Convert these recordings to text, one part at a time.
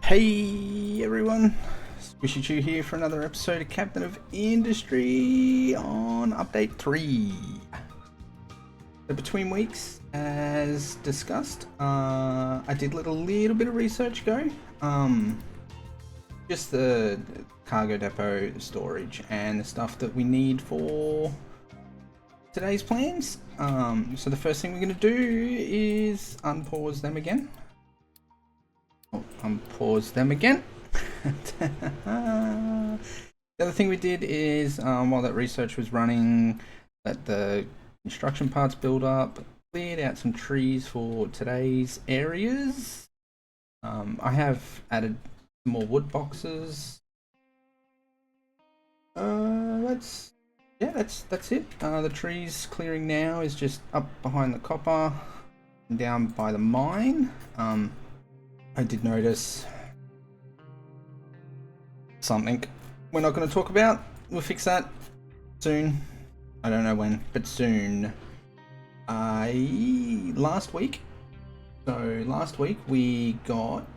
Hey everyone, Squishy Chew here for another episode of Captain of Industry on update 3. So between weeks, as discussed, I did let a little bit of research go. Just the cargo depot, the storage, and the stuff that we need for today's plans. So the first thing we're going to do is unpause them again. Unpause them again. The other thing we did is, while that research was running, let the construction parts build up, cleared out some trees for today's areas. I have added some more wood boxes. That's it. The trees clearing now is just up behind the copper and down by the mine. I did notice something we're not going to talk about. We'll fix that soon. I don't know when, but soon. Last week we got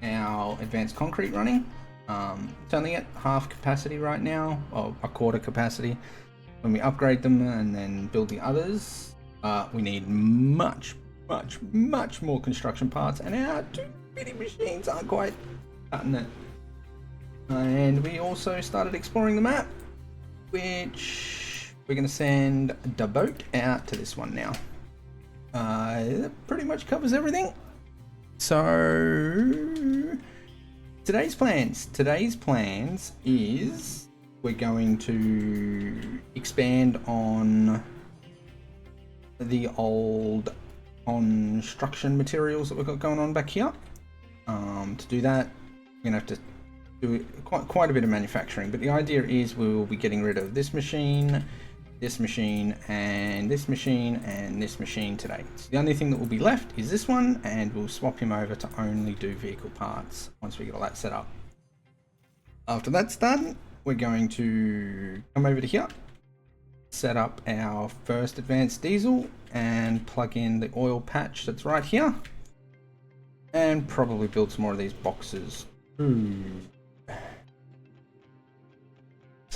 our advanced concrete running. It's only at half capacity right now, or a quarter capacity. When we upgrade them and then build the others, we need much more construction parts, and our two bitty machines aren't quite cutting it. And we also started exploring the map, which we're going to send the boat out to this one now. That pretty much covers everything. So today's plans is we're going to expand on the old construction materials that we've got going on back here. To do that, we're going to have to do quite a bit of manufacturing, but the idea is we will be getting rid of this machine, this machine, and this machine, and this machine today. So the only thing that will be left is this one, and we'll swap him over to only do vehicle parts once we get all that set up. After that's done, we're going to come over to here, set up our first advanced diesel, and plug in the oil patch that's right here, and probably build some more of these boxes. So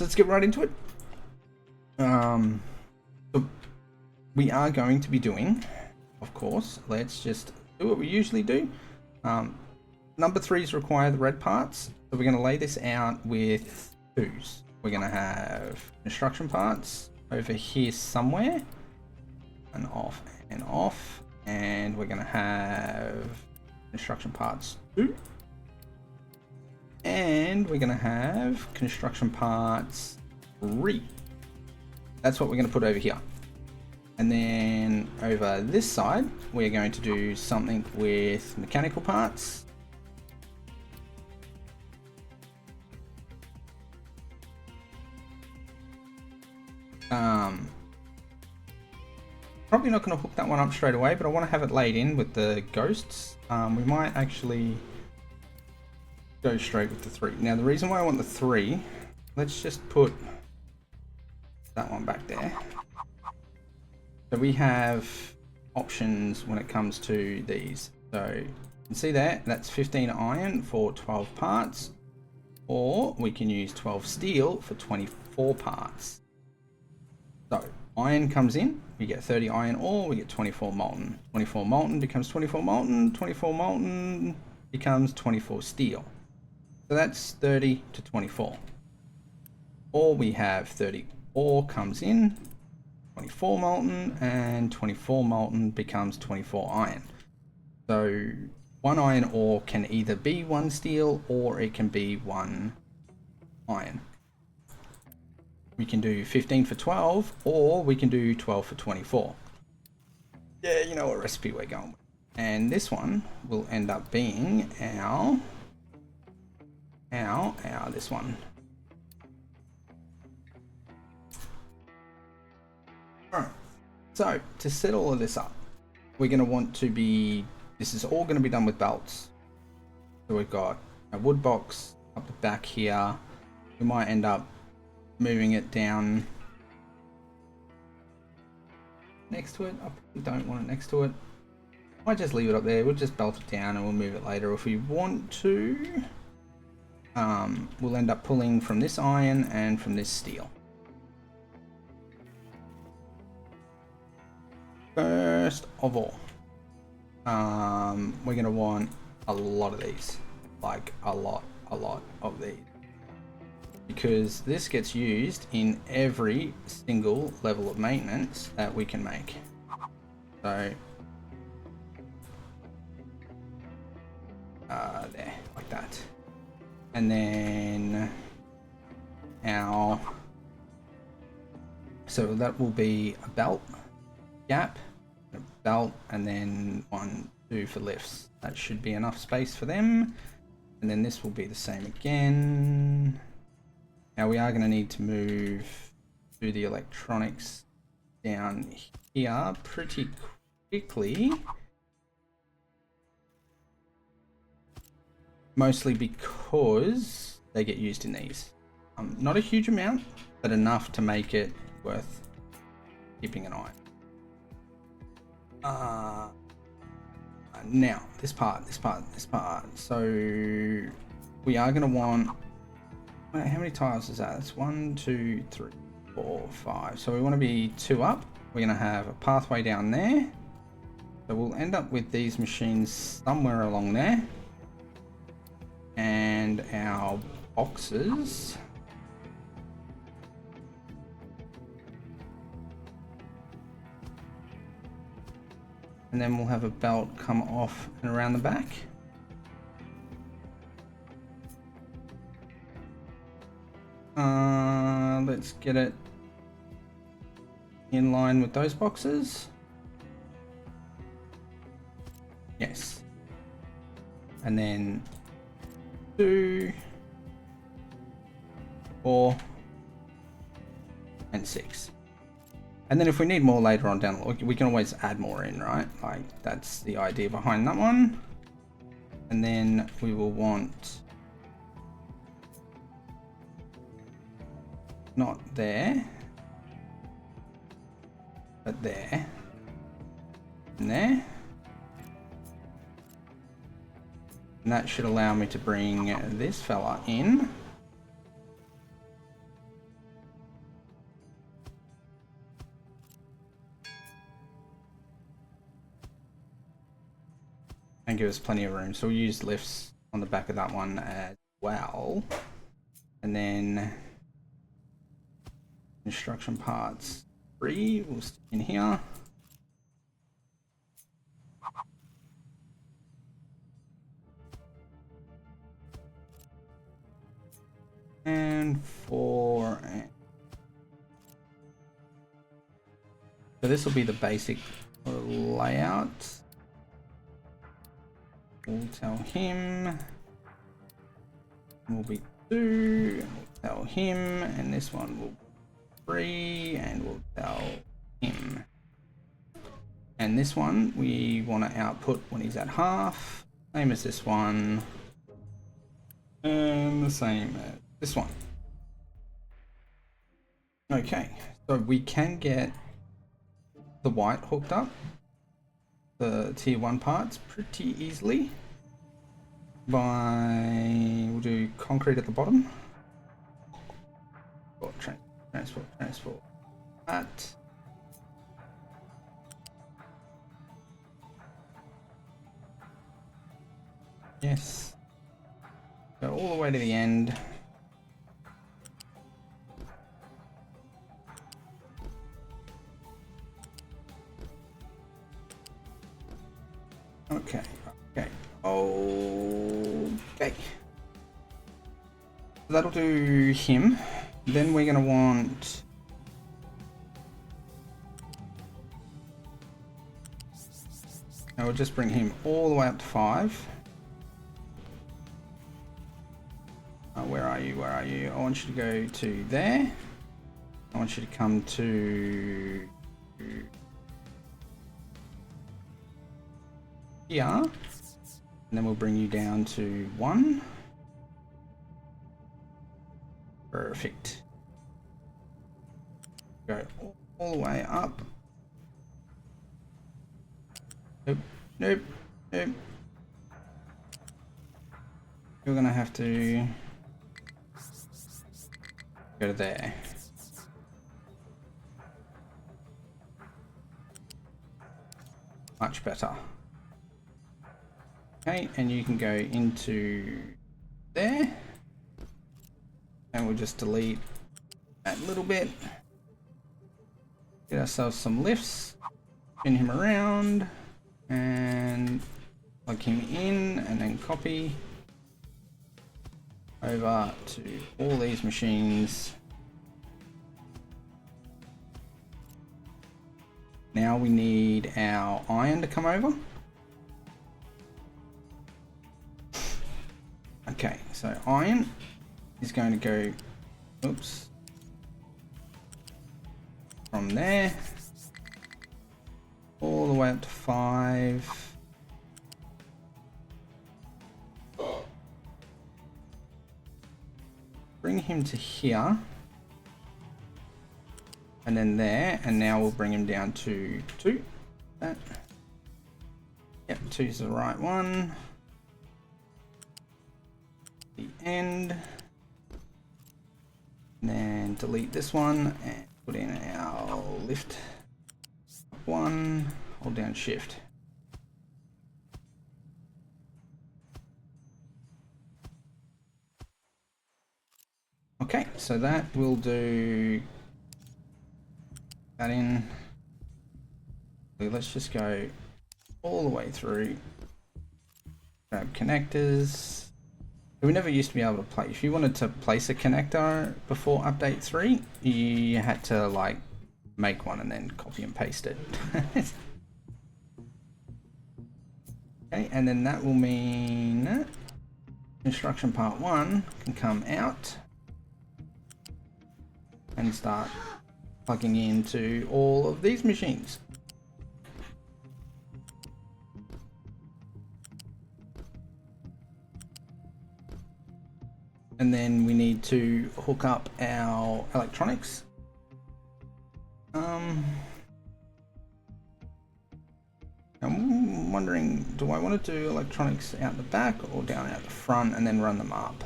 let's get right into it. So we are going to be doing, of course, let's just do what we usually do. Number 3s require the red parts, so we're going to lay this out with 2s. We're going to have construction parts over here somewhere, and off, and we're going to have construction parts 2, and we're going to have construction parts 3. That's what we're going to put over here. And then over this side, we're going to do something with mechanical parts. Probably not going to hook that one up straight away, but I want to have it laid in with the ghosts. We might actually go straight with the 3. Now the reason why I want the 3, let's just put that one back there. So we have options when it comes to these. So you can see there, that's 15 iron for 12 parts, or we can use 12 steel for 24 parts. So iron comes in, we get 30 iron ore, we get 24 molten. 24 molten becomes 24 molten, 24 molten becomes 24 steel. So that's 30 to 24. Or we have 30 ore comes in, 24 molten, and 24 molten becomes 24 iron. So 1 iron ore can either be 1 steel or it can be 1 iron. We can do 15 for 12, or we can do 12 for 24. Yeah, you know what recipe we're going with. And this one will end up being this one. Alright, so to set all of this up, we're going to want to be, this is all going to be done with belts. So we've got a wood box up the back here. We might end up moving it down next to it. I probably don't want it next to it. Might just leave it up there. We'll just belt it down and we'll move it later if we want to. We'll end up pulling from this iron and from this steel. First of all, we're going to want a lot of these, like a lot of these, because this gets used in every single level of maintenance that we can make. So there, like that. And then so that will be a belt, gap, a belt, and then 1, 2 for lifts. That should be enough space for them. And then this will be the same again. Now we are going to need to move to the electronics down here pretty quickly. Mostly because they get used in these. Not a huge amount, but enough to make it worth keeping an eye on. Now, this part. So we are going to want, how many tiles is that? That's 1, 2, 3, 4, 5. So we want to be 2 up. We're going to have a pathway down there. So we'll end up with these machines somewhere along there. And our boxes. And then we'll have a belt come off and around the back. Let's get it in line with those boxes. Yes. And then 2, 4, and 6. And then if we need more later on down, we can always add more in, right? Like, that's the idea behind that one. And then we will want, not there, but there, and there. And that should allow me to bring this fella in. And give us plenty of room. So we'll use lifts on the back of that one as well. And then construction parts 3 will stick in here. And 4. So this will be the basic layout. We'll tell him. Will be 2. And we'll tell him. And this one will be 3. And we'll tell him. And this one we want to output when he's at half. Same as this one. And the same as this one. Okay, so we can get the white hooked up, the tier 1 parts, pretty easily by, we'll do concrete at the bottom. Transport. That. Yes. Go all the way to the end. Okay. So that'll do him. Then we're going to want I'll just bring him all the way up to 5. Where are you? I want you to go to there. I want you to come to here. And then we'll bring you down to 1. Perfect. Go all the way up. Nope. Nope. Nope. You're gonna have to go to there. Much better. Okay, and you can go into there. And we'll just delete that little bit. Get ourselves some lifts. Spin him around. And plug him in. And then copy over to all these machines. Now we need our iron to come over. Okay, so iron is going to go, oops, from there all the way up to 5. Bring him to here. And then there, and now we'll bring him down to 2. That. Yep, 2's the right one. The end. And then delete this one and put in our lift 1. Hold down shift. Okay, so that will do. That in. Let's just go all the way through. Grab connectors. We never used to be able to play. If you wanted to place a connector before update 3, you had to like make one and then copy and paste it. Okay, and then that will mean construction part 1 can come out and start plugging into all of these machines. And then we need to hook up our electronics. I'm wondering, do I want to do electronics out the back or down out the front and then run them up?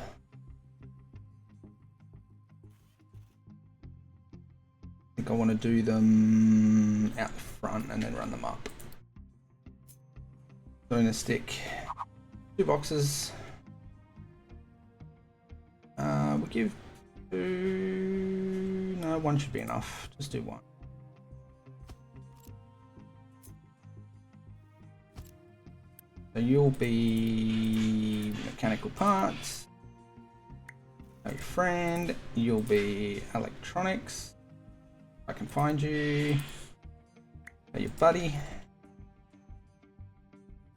I think I want to do them out the front and then run them up. So I'm going to stick 2 boxes. We'll give 2, no, 1 should be enough. Just do 1. So you'll be mechanical parts. Your friend, you'll be electronics. I can find you. Your buddy.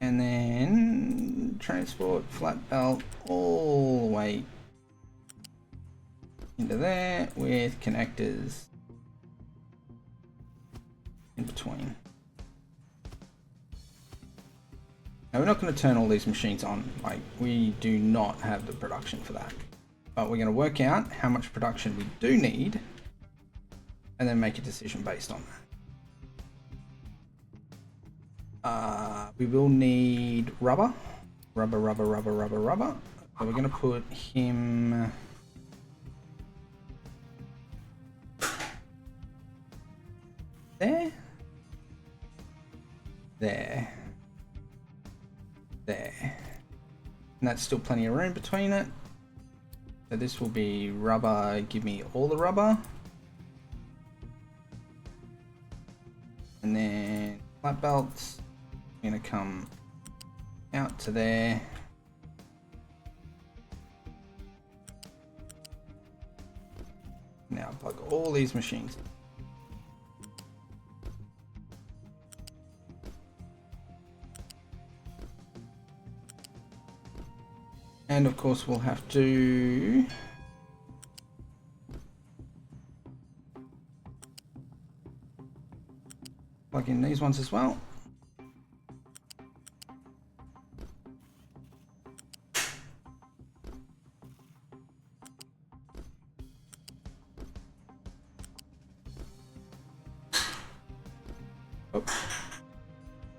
And then transport, flat belt, all the way into there with connectors in between. Now we're not going to turn all these machines on, like we do not have the production for that. But we're going to work out how much production we do need and then make a decision based on that. We will need rubber. So we're going to put him there, there, there. And that's still plenty of room between it. So this will be rubber, give me all the rubber. And then flat belts, I'm gonna come out to there. Now plug all these machines in. And of course we'll have to plug in these ones as well.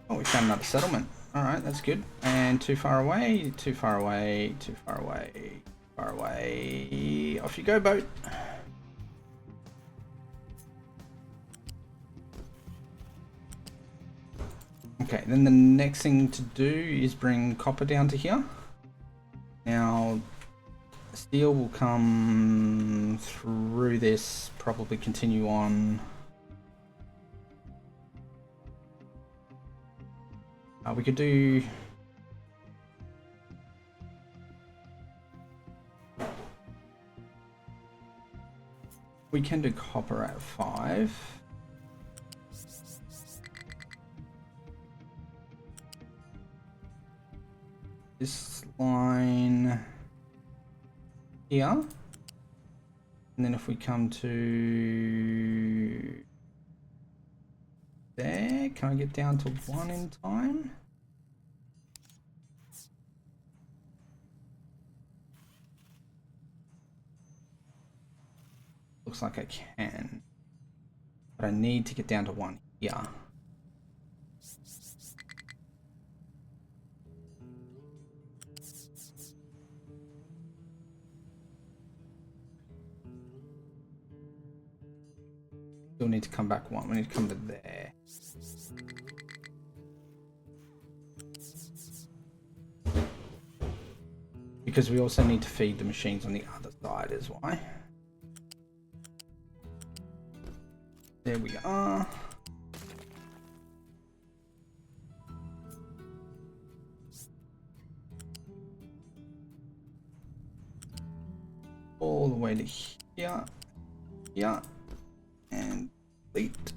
Oh, we found another settlement. Alright, that's good. And too far away, too far away, too far away, far away. Off you go, boat. Okay, then the next thing to do is bring copper down to here. Now, steel will come through this, probably continue on. We could do... We can do copper at 5. This line here, and then if we come to there, can I get down to 1 in time? Looks like I can, but I need to get down to 1 here. Still need to come back 1. We need to come to there. Because we also need to feed the machines on the other side is why. There we are. All the way to here, here, and complete.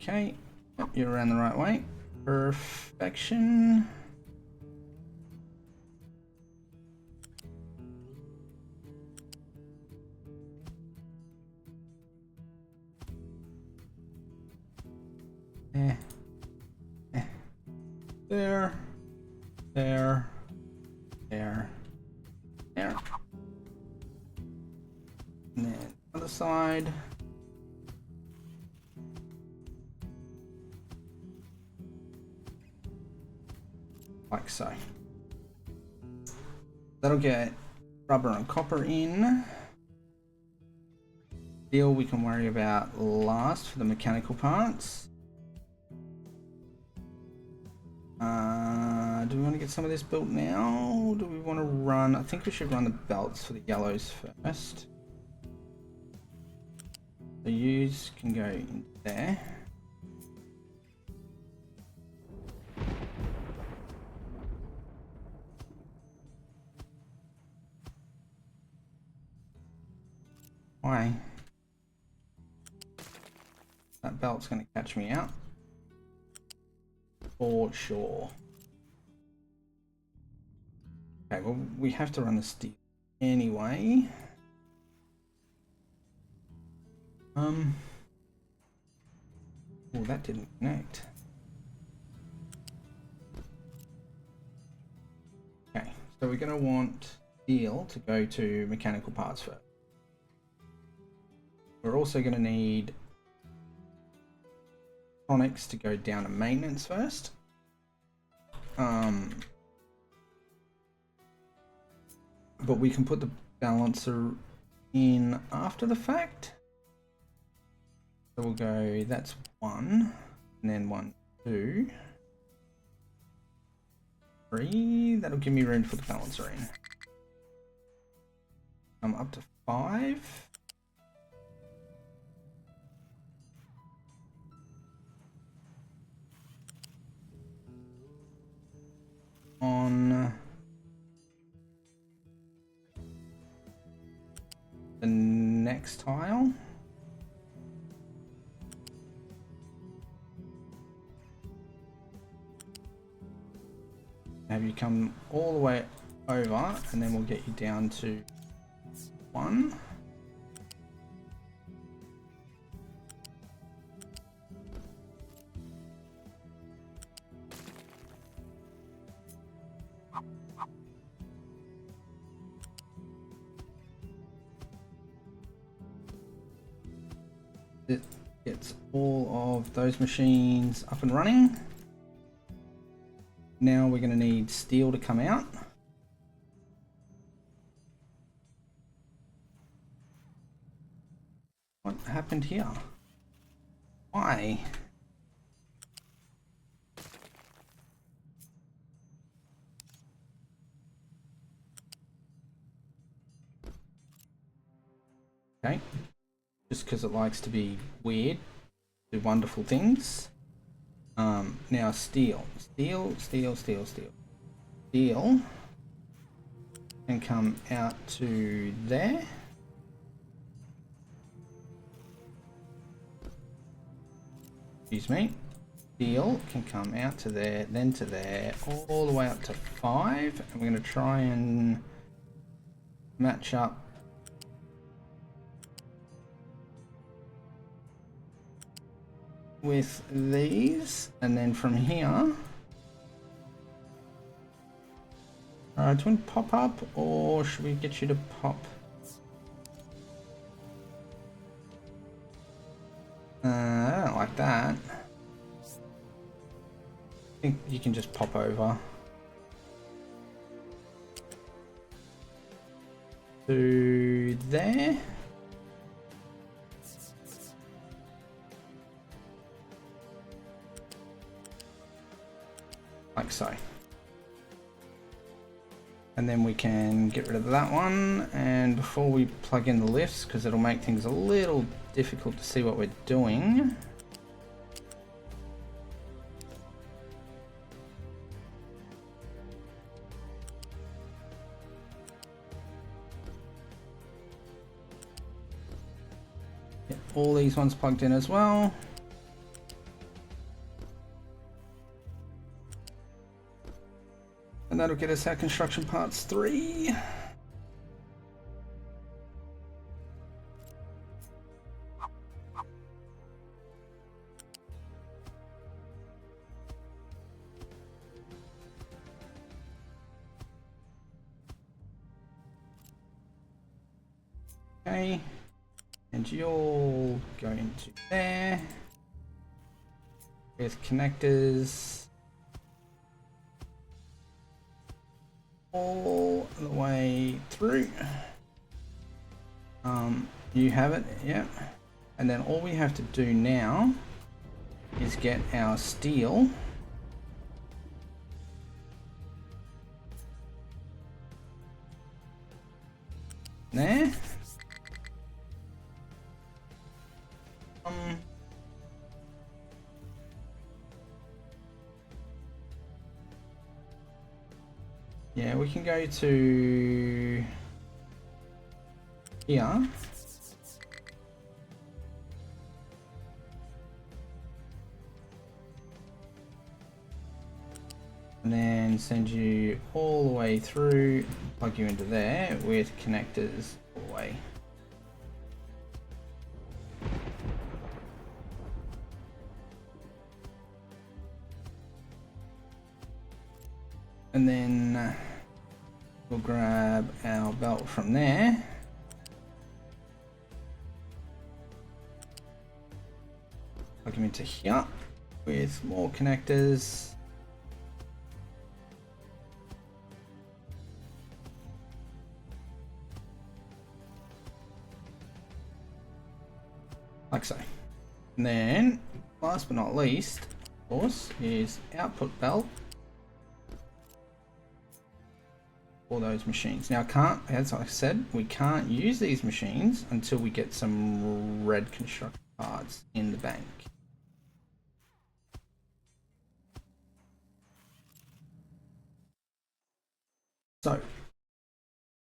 Okay, yep, you're around the right way. Perfection. There, there, there, there. And then other side. Like so. That'll get rubber and copper in. Steel we can worry about last for the mechanical parts. Do we want to get some of this built now? Or do we want to run? I think we should run the belts for the yellows first. The U's can go in there. Why? That belt's going to catch me out. For sure. Okay, well, we have to run the steel anyway. Oh, that didn't connect. Okay, so we're going to want steel to go to mechanical parts first. We're also going to need electronics to go down to maintenance first. But we can put the balancer in after the fact. So we'll go, that's 1, and then 1, 2, 3. That'll give me room for the balancer in. I'm up to 5. On the next tile. Have you come all the way over, and then we'll get you down to 1. gets all of those machines up and running. Now we're going to need steel to come out. What happened here? Why? Okay, just because it likes to be weird, do wonderful things. Now steel can come out to there. Excuse me. Steel can come out to there, then to there, all the way up to 5. And we're going to try and match up with these, and then from here, do you want to pop up, or should we get you to pop? I don't like that. I think you can just pop over to there. Like so. And then we can get rid of that one, and before we plug in the lifts, because it'll make things a little difficult to see what we're doing, get all these ones plugged in as well. And that'll get us our construction parts 3. Okay, and you'll go into there with connectors all the way through. You have it, yeah. And then all we have to do now is get our steel there. Yeah, we can go to here. And then send you all the way through, plug you into there with connectors all the way. And then we'll grab our belt from there. Plug them into here with more connectors. Like so. And then, last but not least, of course, is output belt. For those machines. Now, as I said, we can't use these machines until we get some red construction parts in the bank. So,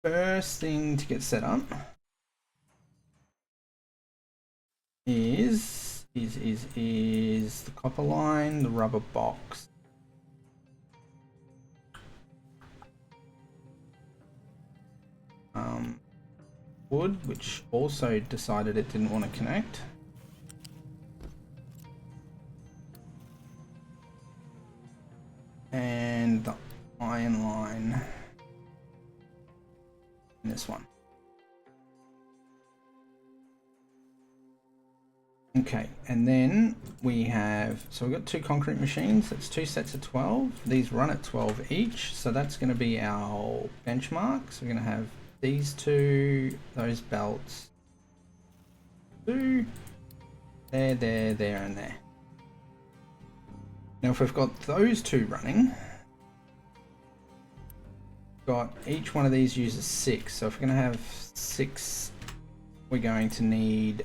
first thing to get set up is the copper line, the rubber box. Wood, which also decided it didn't want to connect. And the iron line in this one. Okay, and then we have, so we've got 2 concrete machines. That's 2 sets of 12. These run at 12 each, so that's going to be our benchmark. So we're going to have these 2, those belts, 2, there, and there. Now if we've got those 2 running, got each one of these uses 6. So if we're going to have 6, we're going to need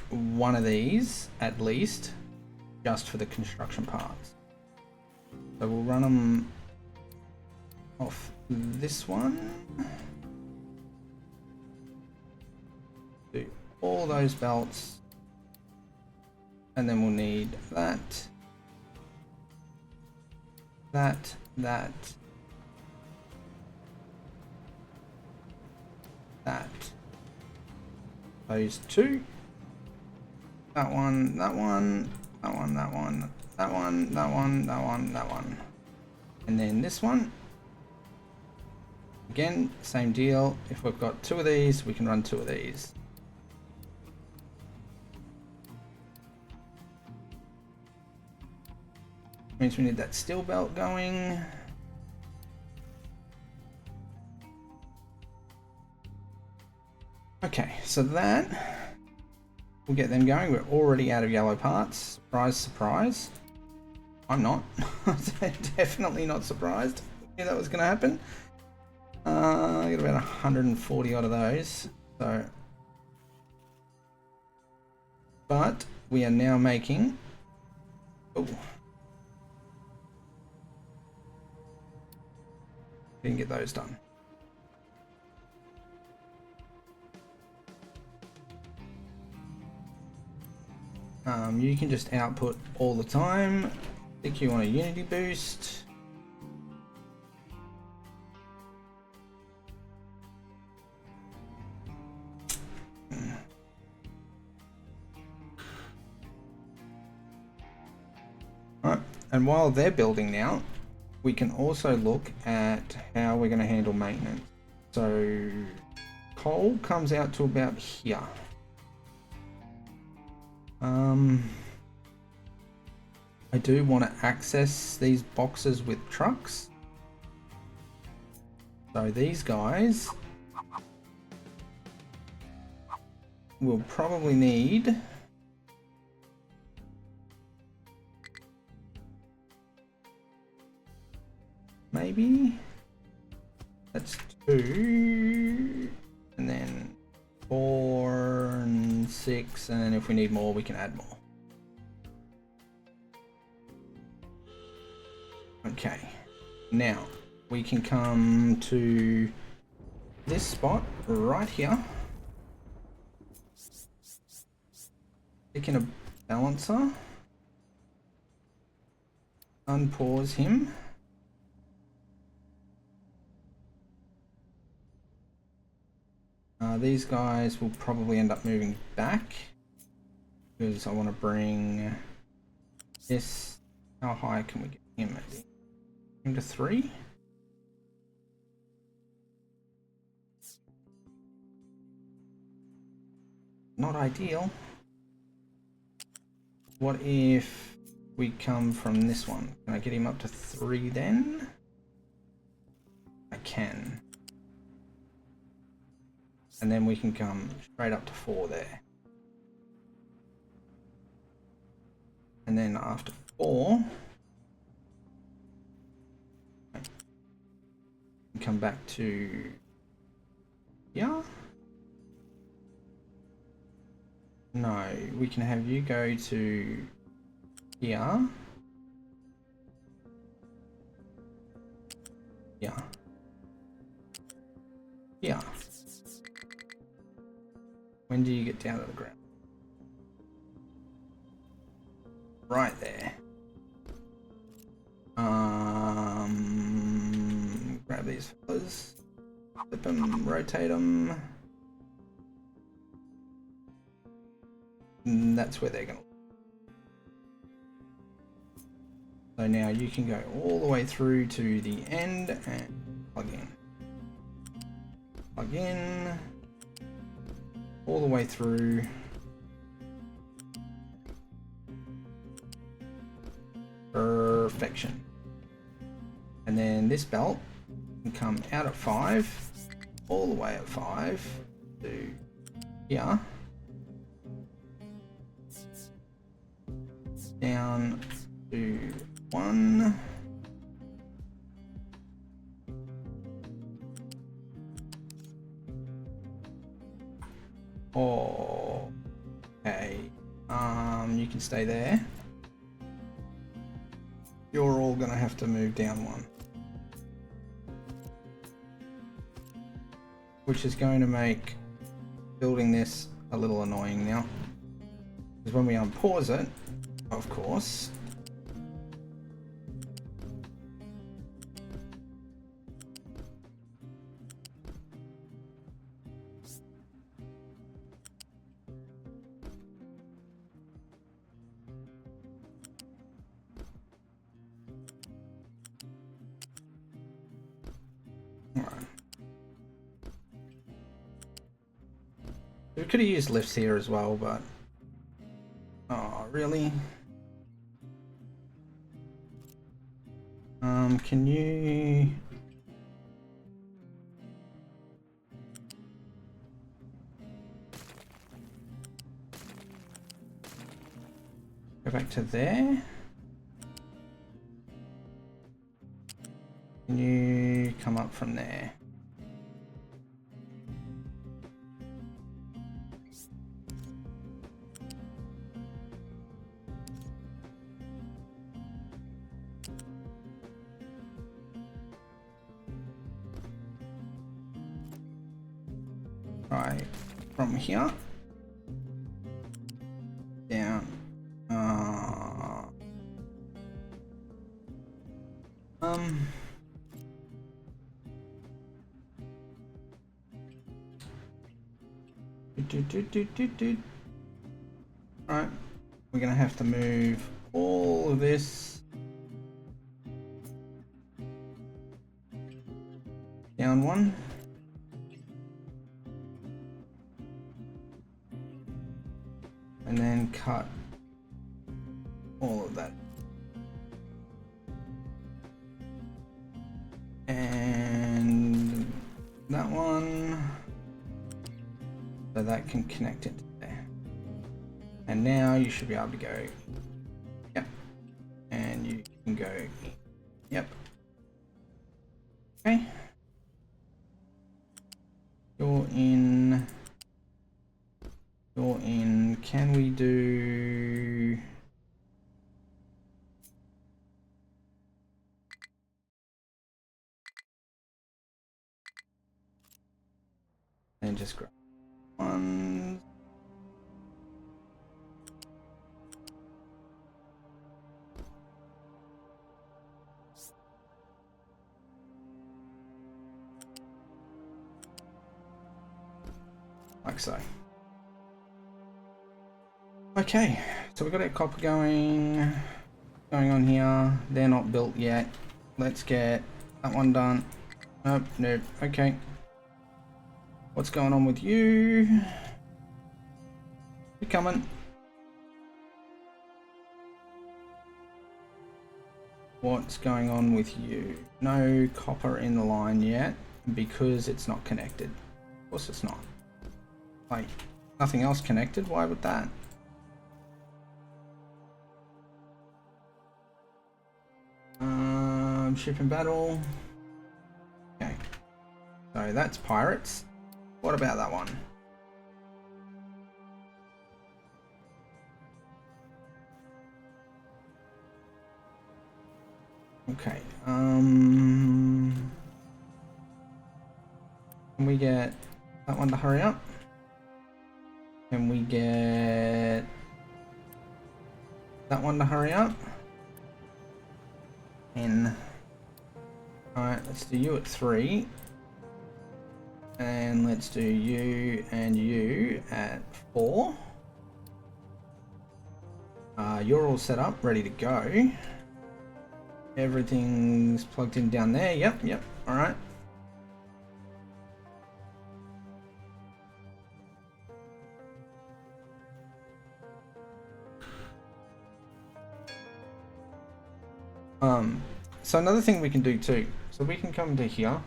one of these at least, just for the construction parts. So we'll run them off this one. Do all those belts, and then we'll need that, that, those 2. That one, that one, that one, that one, that one, that one, that one, that one. And then this one. Again, same deal. If we've got 2 of these, we can run 2 of these. Means we need that steel belt going. Okay, so that we'll get them going. We're already out of yellow parts. Surprise, surprise. I'm not. Definitely not surprised. Yeah, that was going to happen. I got about 140 odd of those. So, but we are now making. Oh, didn't get those done. You can just output all the time. I think you want a Unity boost. Alright, and while they're building now, we can also look at how we're going to handle maintenance. So coal comes out to about here. I do want to access these boxes with trucks. So these guys will probably need maybe that's 2, and then 4 and 6, and then if we need more we can add more. Okay, now we can come to this spot right here, stick in a balancer, unpause him, these guys will probably end up moving back because I want to bring this. How high can we get him? To 3. Not ideal. What if we come from this one? Can I get him up to 3 then? I can. And then we can come straight up to 4 there. And then after 4, come back to here. No, we can have you go to here. Yeah. Yeah. When do you get down to the ground? Right there. Grab these fellas, flip them, rotate them. And that's where they're going. So now you can go all the way through to the end and plug in. Plug in. All the way through. Perfection. And then this belt can come out at 5, all the way at 5 to here, down to 1. Oh, okay. You can stay there. You're all gonna have to move down 1. Which is going to make building this a little annoying now. Because when we unpause it, of course, we could have used lifts here as well, but oh, really? Can you go back to there? Can you come up from there? Right, from here down. Right, we're gonna have to move all of this down 1. And then cut all of that. And that one. So that can connect it to there. And now you should be able to go, yep. And you can go, yep. Okay. You're in. You're in. Can we do? And just grab 1. Like so. Okay, so we've got our copper going on here. They're not built yet. Let's get that one done. Nope, nope. Okay. What's going on with you? You coming? What's going on with you? No copper in the line yet because it's not connected. Of course it's not. Like, nothing else connected? Why would that? Ship and battle. Okay. So that's pirates. What about that one? Okay. Can we get that one to hurry up? Can we get that one to hurry up? Alright, let's do you at 3. And let's do you and you at 4. You're all set up, ready to go. Everything's plugged in down there. Yep, yep. Alright. So another thing we can do too, so we can come to here,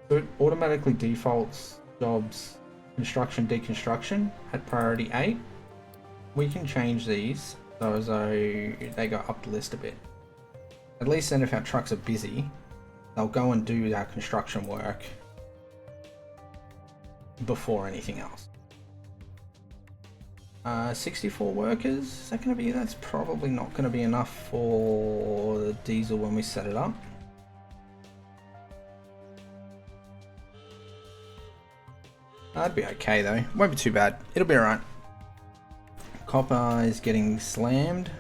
so it automatically defaults jobs construction deconstruction at priority 8. We can change these so as though they go up the list a bit. At least then if our trucks are busy, they'll go and do our construction work before anything else. 64 workers, is that going to be, that's probably not going to be enough for the diesel when we set it up. That'd be okay though, won't be too bad, it'll be alright. Copper is getting slammed.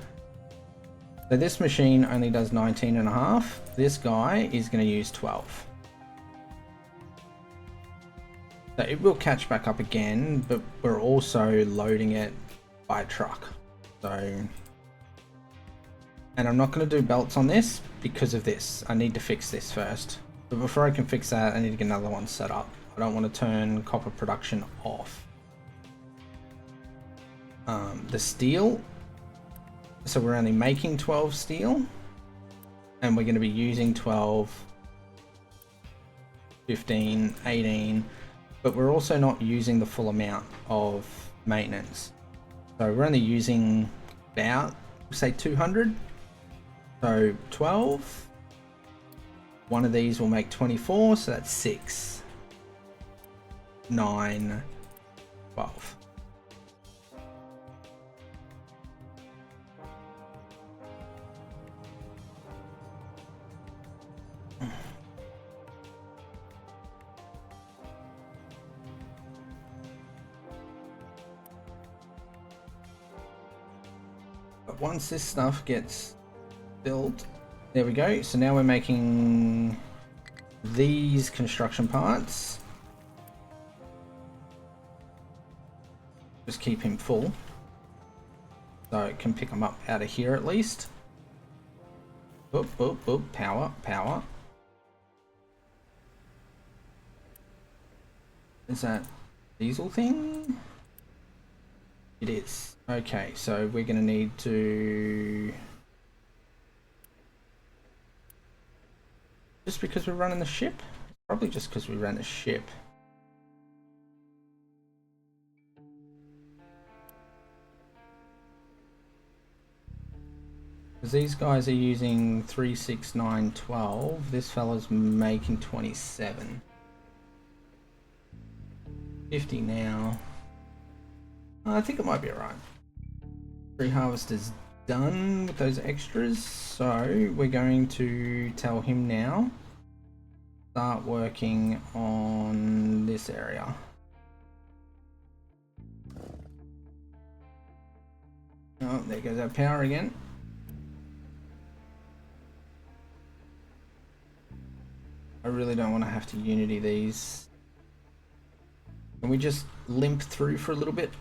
So this machine only does 19.5, this guy is going to use 12. So it will catch back up again, but we're also loading it by truck. So, and I'm not going to do belts on this because of this. I need to fix this first. But before I can fix that, I need to get another one set up. I don't want to turn copper production off. The steel. So we're only making 12 steel. And we're going to be using 12, 15, 18. But we're also not using the full amount of maintenance. So we're only using about, say 200. So 12. One of these will make 24, so that's 6, 9, 12. But once this stuff gets built, there we go. So now we're making these construction parts. Just keep him full. So it can pick them up out of here at least. Boop, boop, boop. Power, power. Is that diesel thing? It is. Okay, so we're going to need to... Just because we're running the ship? Probably just because we ran the ship. Because these guys are using 3, 6, 9, 12. This fella's making 27. 50 now. I think it might be alright. Tree harvester's done with those extras, so we're going to tell him now. Start working on this area. Oh, there goes our power again. I really don't want to have to unity these. Can we just limp through for a little bit?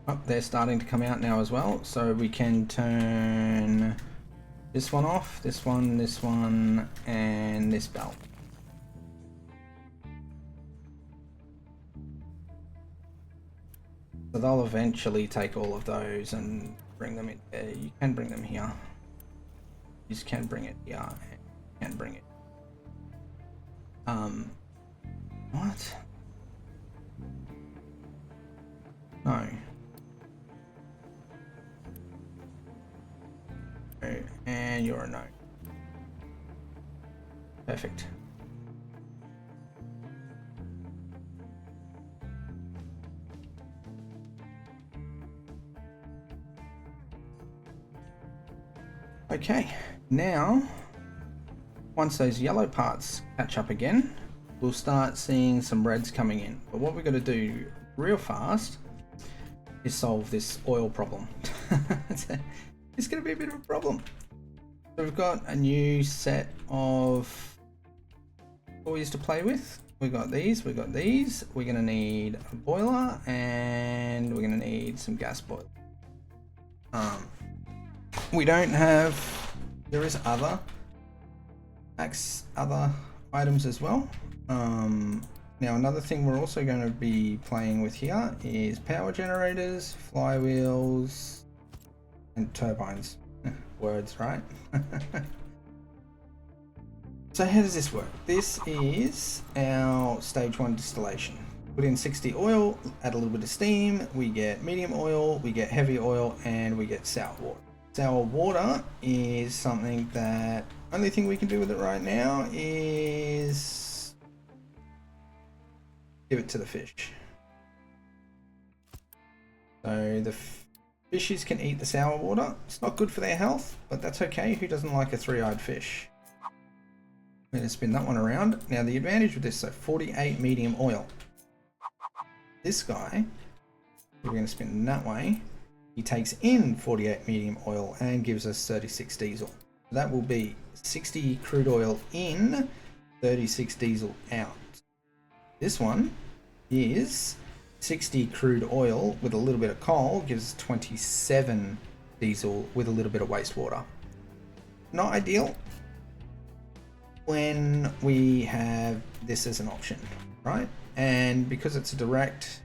Oh, they're starting to come out now as well, so we can turn this one off, this one, and this belt. So they'll eventually take all of those and bring them in. You can bring them here. You just can bring it here. You can bring it. What? No. And you're a no. Perfect. Okay, now once those yellow parts catch up again, we'll start seeing some reds coming in. But what we're going to do real fast is solve this oil problem. It's going to be a bit of a problem. So we've got a new set of toys to play with. We've got these, we've got these. We're going to need a boiler and we're going to need some gas boilers. We don't have, there is other items as well. Now another thing we're also going to be playing with here is power generators, flywheels, and turbines. Words, right? So how does this work? This is our stage 1 distillation. Put in 60 oil, add a little bit of steam, we get medium oil, we get heavy oil, and we get sour water. Sour water is something that only thing we can do with it right now is give it to the fish. So the fishes can eat the sour water. It's not good for their health, but that's okay. Who doesn't like a three-eyed fish? I'm going to spin that one around. Now the advantage with this, so 48 medium oil. This guy, we're going to spin that way. He takes in 48 medium oil and gives us 36 diesel. That will be 60 crude oil in, 36 diesel out. This one is 60 crude oil with a little bit of coal, gives 27 diesel with a little bit of wastewater. Not ideal when we have this as an option, right? And because it's a direct,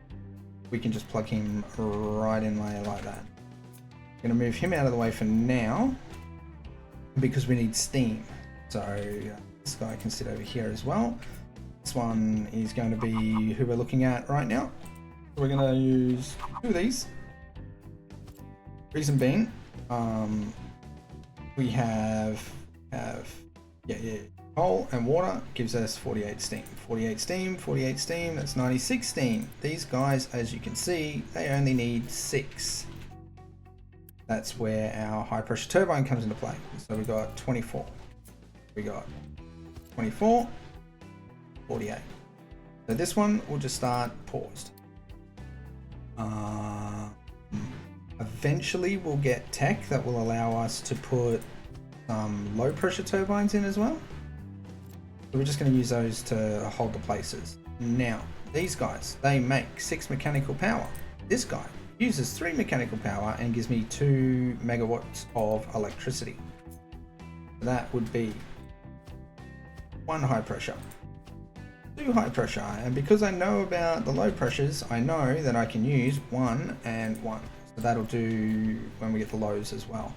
we can just plug him right in layer like that. I'm going to move him out of the way for now because we need steam. So this guy can sit over here as well. This one is going to be who we're looking at right now. We're going to use 2 of these. Reason being, we have coal and water gives us 48 steam. 48 steam, 48 steam, that's 96 steam. These guys, as you can see, they only need 6. That's where our high pressure turbine comes into play. So we got 24. We got 24, 48. So this one will just start paused. Eventually we'll get tech that will allow us to put some low pressure turbines in as well. So we're just going to use those to hold the places. Now, these guys, they make 6 mechanical power. This guy uses 3 mechanical power and gives me 2 megawatts of electricity. That would be 1 high pressure, 2 high pressure, and because I know about the low pressures, I know that I can use 1 and 1. So that'll do when we get the lows as well.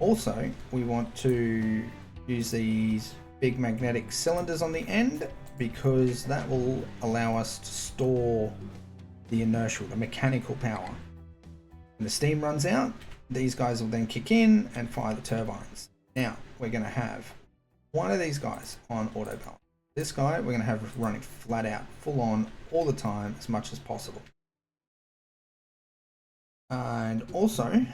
Also, we want to use these big magnetic cylinders on the end because that will allow us to store the inertial, the mechanical power. When the steam runs out, these guys will then kick in and fire the turbines. Now, we're going to have one of these guys on auto balance. This guy we're going to have running flat out, full on, all the time, as much as possible. And also,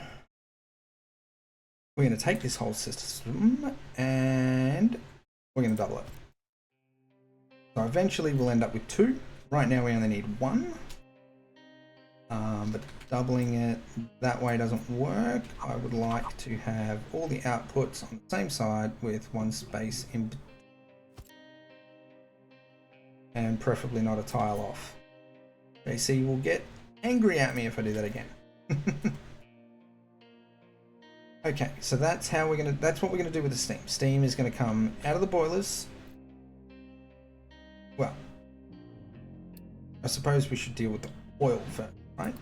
we're going to take this whole system and we're going to double it. So eventually we'll end up with 2. Right now we only need 1. But doubling it that way doesn't work. I would like to have all the outputs on the same side with 1 space in, and preferably not a tile off. JC will get angry at me if I do that again. Okay, so that's how that's what we're gonna do with the steam. Steam is gonna come out of the boilers. Well, I suppose we should deal with the oil first, right?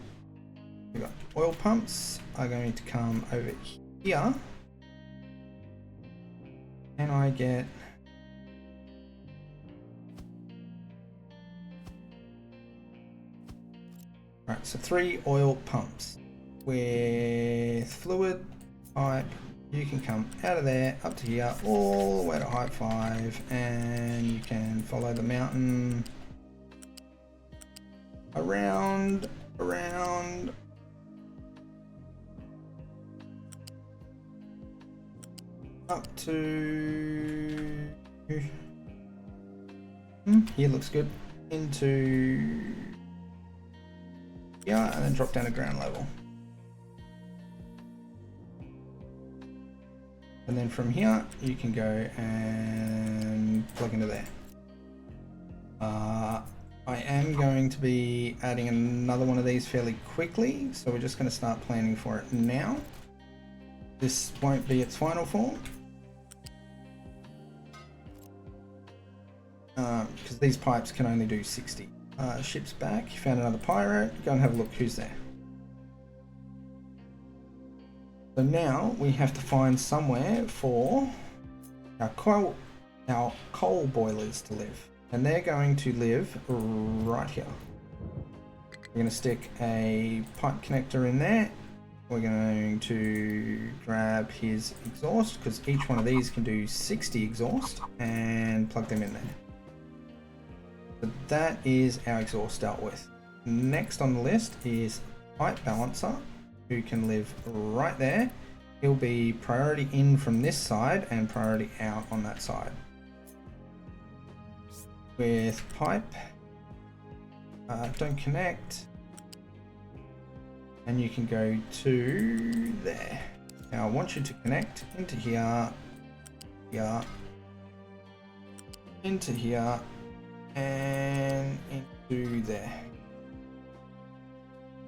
We've got oil pumps are going to come over here. And I get right, so 3 oil pumps with fluid pipe. You can come out of there up to here all the way to height 5 and you can follow the mountain around up to here, looks good, into here and then drop down to ground level. And then from here, you can go and plug into there. I am going to be adding another one of these fairly quickly, so we're just going to start planning for it now. This won't be its final form. because these pipes can only do 60. Ship's back. You found another pirate. Go and have a look who's there. So now we have to find somewhere for our coal boilers to live. And they're going to live right here. We're going to stick a pipe connector in there. We're going to grab his exhaust, because each one of these can do 60 exhaust, and plug them in there. So that is our exhaust dealt with. Next on the list is pipe balancer, who can live right there. He'll be priority in from this side and priority out on that side. With pipe, don't connect, and you can go to there. Now I want you to connect into here, here, into here, and into there.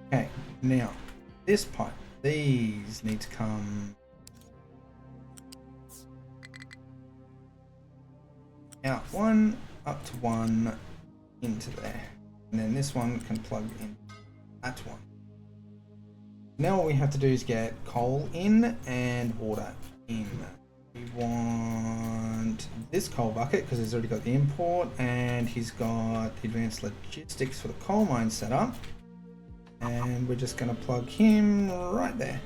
Okay, now this pipe, these need to come out one, up to one, into there. And then this one can plug in that one. Now what we have to do is get coal in and water in. We want this coal bucket because he's already got the import and he's got the advanced logistics for the coal mine set up. And we're just going to plug him right there.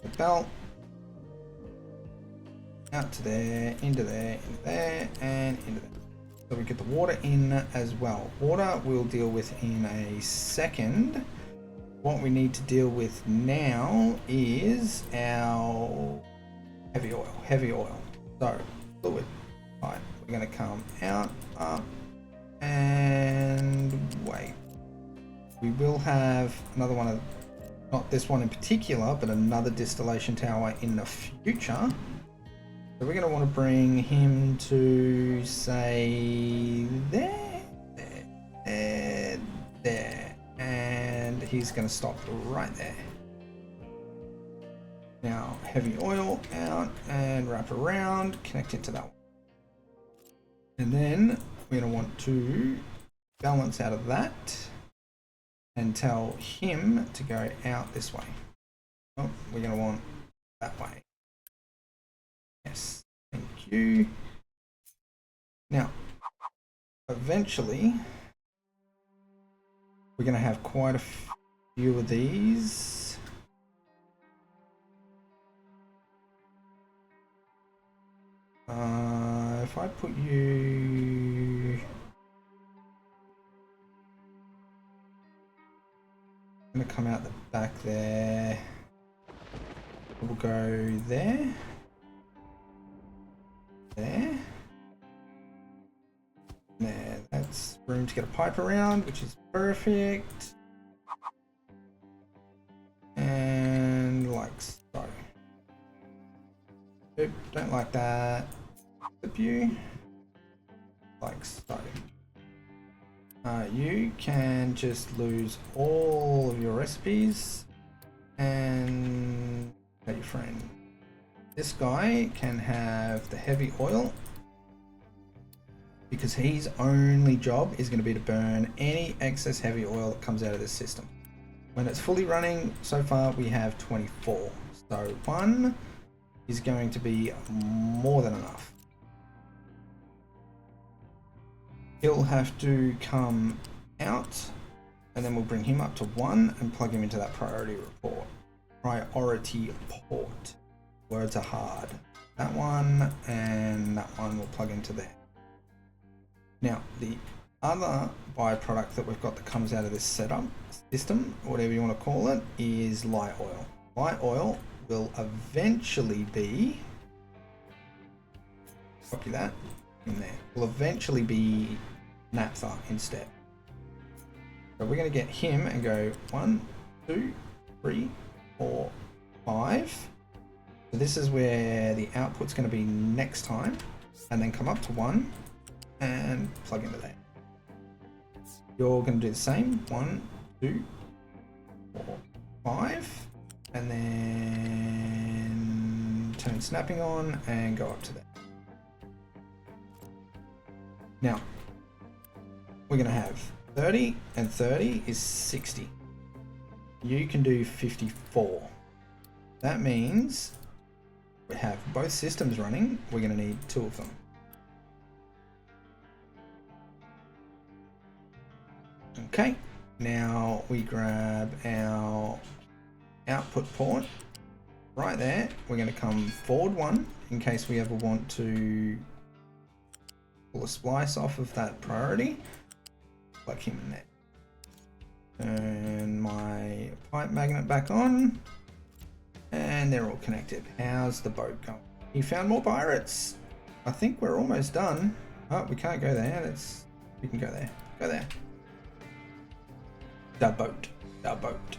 The belt. Out to there, into there, and into there. So we get the water in as well. Water we'll deal with in a second. What we need to deal with now is our heavy oil. So fluid pipe. We're going to come out, up, and wait. We will have another one of, not this one in particular, but another distillation tower in the future. So we're going to want to bring him to, say, there, and he's going to stop right there. Now, heavy oil out and wrap around, connect it to that one. And then we're going to want to balance out of that and tell him to go out this way. Oh, we're going to want that way. Yes, thank you. Now, eventually, we're going to have quite a few of these. If I put you... I'm going to come out the back there. We'll go there. There. There, that's room to get a pipe around, which is perfect. And like so. Oop, don't like that. Flip you. Like so. You can just lose all of your recipes and tell your friend. This guy can have the heavy oil because his only job is going to be to burn any excess heavy oil that comes out of this system. When it's fully running, so far we have 24. So 1 is going to be more than enough. He'll have to come out and then we'll bring him up to 1 and plug him into that priority port. Words are hard. That one and that one will plug into there. Now, the other byproduct that we've got that comes out of this setup system, or whatever you want to call it, is light oil. Light oil will eventually be, copy that in there, will eventually be naphtha instead. So we're going to get him and go 1, 2, 3, 4, 5. So this is where the output's going to be next time, and then come up to 1 and plug into there. You're going to do the same, 1, 2, 4, 5, and then turn snapping on and go up to there. Now, we're going to have 30 and 30 is 60. You can do 54. That means we have both systems running. We're going to need 2 of them. Okay, now we grab our output port right there. We're going to come forward 1 in case we ever want to pull a splice off of that priority. Plug him in there. Turn my pipe magnet back on. And they're all connected. How's the boat going? You found more pirates. I think we're almost done. Oh, we can't go there. We can go there. Go there. The boat. The boat.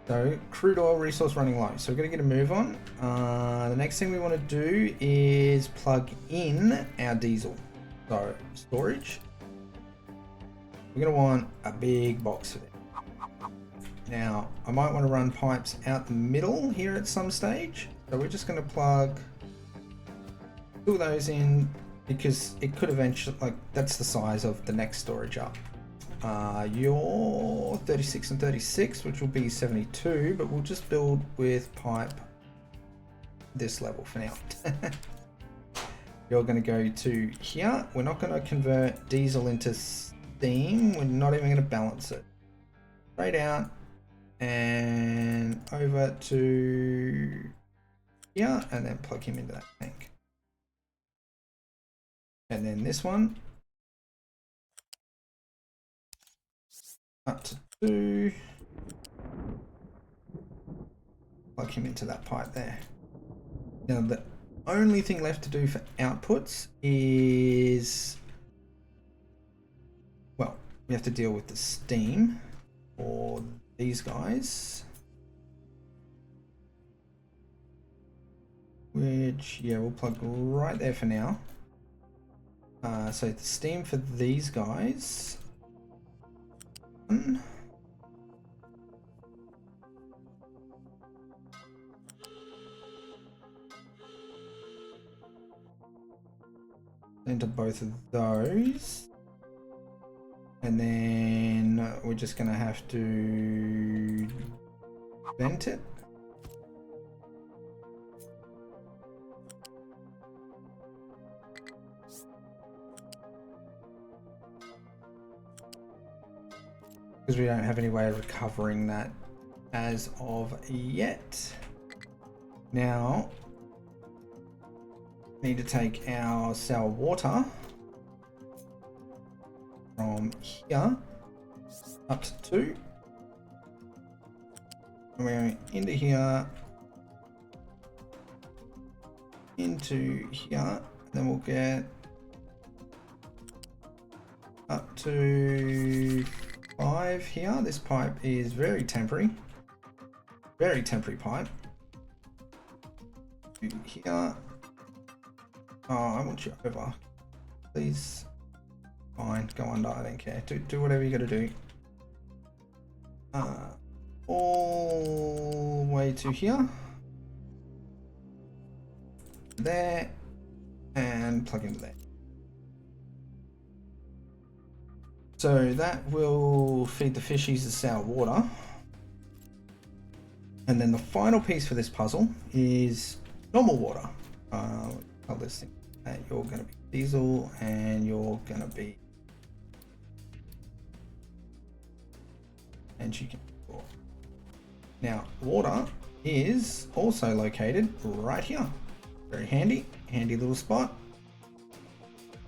So, crude oil resource running low. So we're going to get a move on. The next thing we want to do is plug in our diesel. So, storage. We're going to want a big box for that. Now, I might want to run pipes out the middle here at some stage. So we're just going to plug 2 of those in because it could eventually, like, that's the size of the next storage up. You're 36 and 36, which will be 72, but we'll just build with pipe this level for now. You're going to go to here. We're not going to convert diesel into steam. We're not even going to balance it. Straight out and over to here, and then plug him into that tank. And then this one up to 2. Plug him into that pipe there. Now the only thing left to do for outputs is, well, we have to deal with the steam for these guys, which, yeah, we'll plug right there for now. So the steam for these guys. Into both of those. And then we're just going to have to vent it. Because we don't have any way of recovering that as of yet. Now, need to take our sour water from here up to 2. And we're going into here, into here, and then we'll get up to 5 here. This pipe is very temporary pipe. Here. Oh, I want you over. Please. Fine, go under, I don't care. Do whatever you gotta do. All the way to here. There. And plug into there. So that will feed the fishies the sour water. And then the final piece for this puzzle is normal water. Tell this thing that you're going to be diesel and you're going to be and you can. Now water is also located right here. Very handy little spot.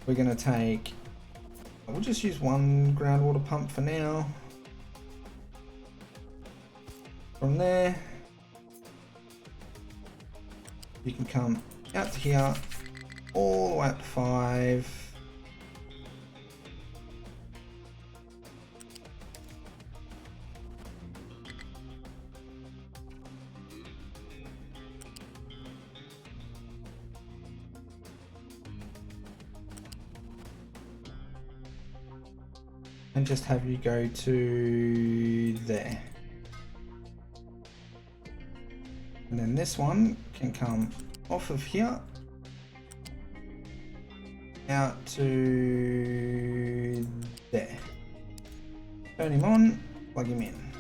We're going to take, we'll just use one groundwater pump for now. From there, you can come out to here, all the way up to 5. And just have you go to there. And then this one can come off of here out to there. Turn him on, plug him in.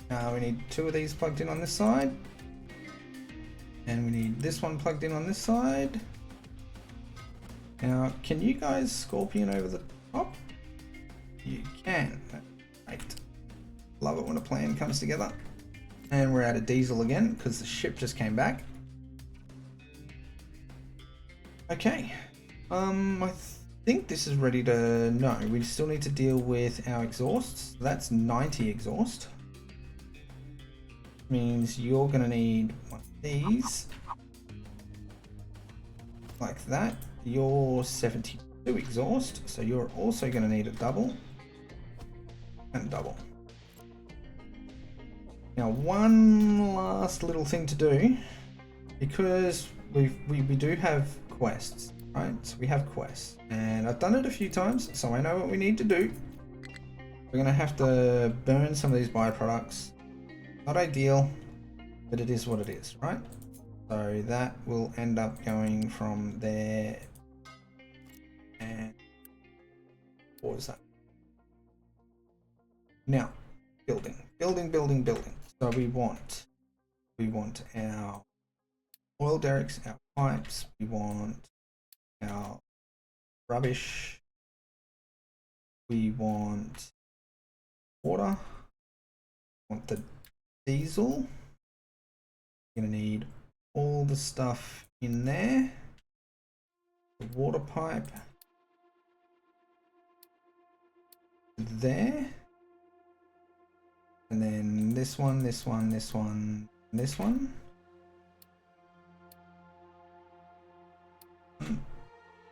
Now we need 2 of these plugged in on this side. And we need this one plugged in on this side. Now, can you guys scorpion over the top? You can. Great. Love it when a plan comes together. And we're out of diesel again because the ship just came back. Okay. I think this is ready to... No, we still need to deal with our exhausts. That's 90 exhaust. Means you're going to need one of these. Like that. You're 72 exhaust, so you're also going to need a double. And double. Now, one last little thing to do, because we do have quests, right? So we have quests, and I've done it a few times, so I know what we need to do. We're gonna have to burn some of these byproducts. Not ideal, but it is what it is, right? So that will end up going from there, and what was that? Now, building. So we want our oil derricks, our pipes, we want our rubbish, we want water, we want the diesel. We're gonna need all the stuff in there. The water pipe there. And then this one, this one, this one, and this one.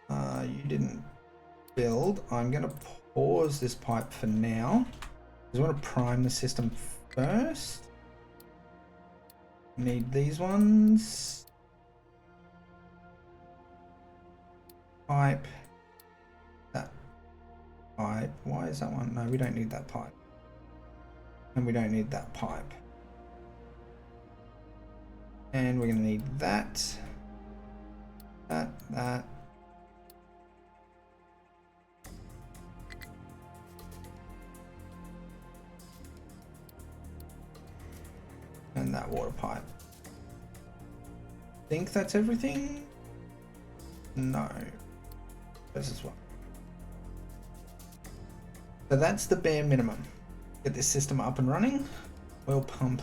You didn't build. I'm going to pause this pipe for now. I want to prime the system first. Need these ones. Pipe. That pipe. Why is that one? No, we don't need that pipe. And we don't need that pipe. And we're going to need that. That. And that water pipe. Think that's everything? No. This is what. So that's the bare minimum. Get this system up and running. Oil pump